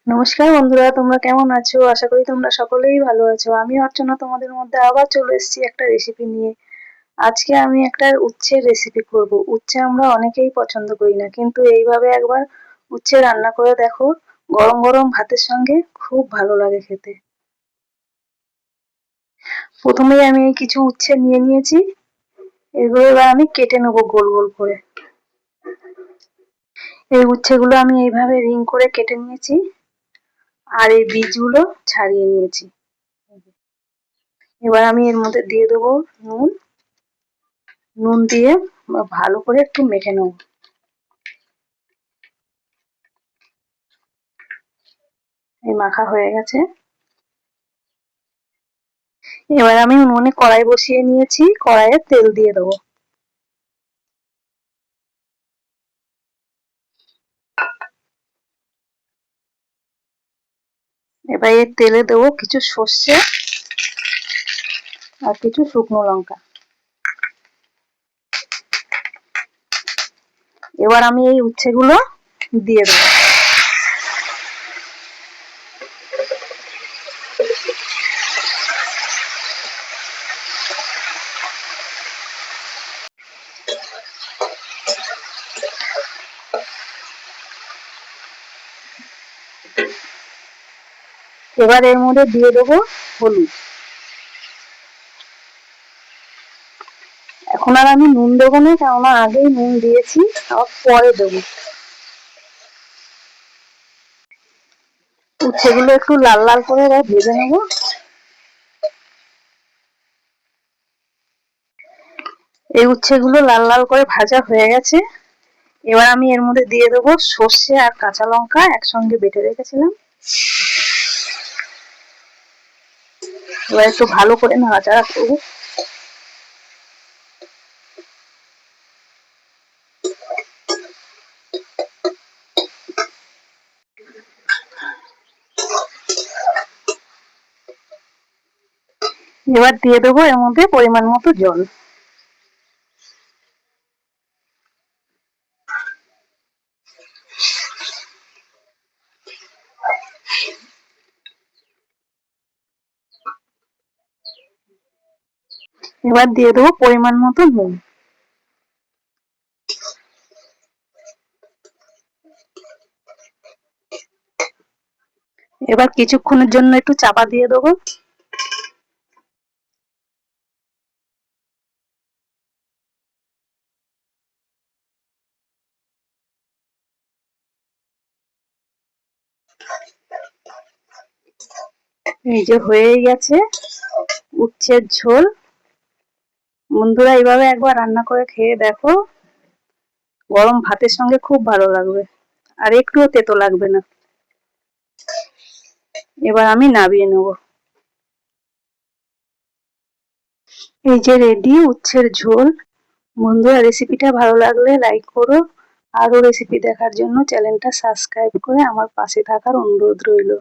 নমস্কার বন্ধুরা, তোমরা কেমন আছো? আশা করি তোমরা সকলেই ভালো আছো। আমি অর্চনা তোমাদের মধ্যে আবার চলে এসেছি একটা রেসিপি নিয়ে। আজকে আমি একটা উচ্ছের রেসিপি করব। উচ্ছে আমরা অনেকেই পছন্দ করি না, কিন্তু এইভাবে একবার উচ্ছে রান্না করে দেখো, গরম গরম ভাতের সঙ্গে খুব ভালো লাগে খেতে। প্রথমেই আমি এই কিছু উচ্ছে নিয়ে নিয়েছি, এগুলো এবার আমি কেটে নেবো গোল গোল করে। এই উচ্ছেগুলো আমি এইভাবে রিং করে কেটে নিয়েছি, আর এই বীজগুলো ছাড়িয়ে নিয়েছি। এবার আমি এর মধ্যে দিয়ে দেবো নুন। নুন দিয়ে ভালো করে একটু মেখে নেব। এই মাখা হয়ে গেছে। এবার আমি উনুনে কড়াই বসিয়ে নিয়েছি, কড়াইয়ে তেল দিয়ে দেবো। এবার এই তেলে দেবো কিছু সর্ষে আর কিছু শুকনো লঙ্কা। এবার আমি এই উচ্ছেগুলো দিয়ে দেবো। এবার এর মধ্যে দিয়ে দেবো হলুদ। এখন আর আমি নুন দেবো না, কেননা আগেই নুন দিয়েছি, আবার পরে দেবো। উচ্ছেগুলো একটু লাল লাল করে এবার ভেজে নেবো। এই উচ্ছেগুলো লাল লাল করে ভাজা হয়ে গেছে। এবার আমি এর মধ্যে দিয়ে দেবো সর্ষে আর কাঁচা লঙ্কা একসঙ্গে বেটে রেখেছিলাম। এবার একটু ভালো করে নাড়াচাড়া করবো। এবার দিয়ে দেবো এর মধ্যে পরিমাণ মতো জল। এবার দিয়ে দেবো পরিমাণ মতো নুন। এবার কিছুক্ষণের জন্য একটু চাপা দিয়ে দেবো। এই যে হয়ে গেছে উচ্ছের ঝোল। বন্ধুরা এইভাবে একবার রান্না করে খেয়ে দেখো, গরম ভাতের সঙ্গে খুব ভালো লাগবে, আর একটুও তেতো লাগবে না। এবার আমি নামিয়ে নেব। এই যে রেডি উচ্ছের ঝোল। বন্ধুরা রেসিপিটা ভালো লাগলে লাইক করো, আরো রেসিপি দেখার জন্য চ্যানেলটা সাবস্ক্রাইব করে আমার পাশে থাকার অনুরোধ রইল।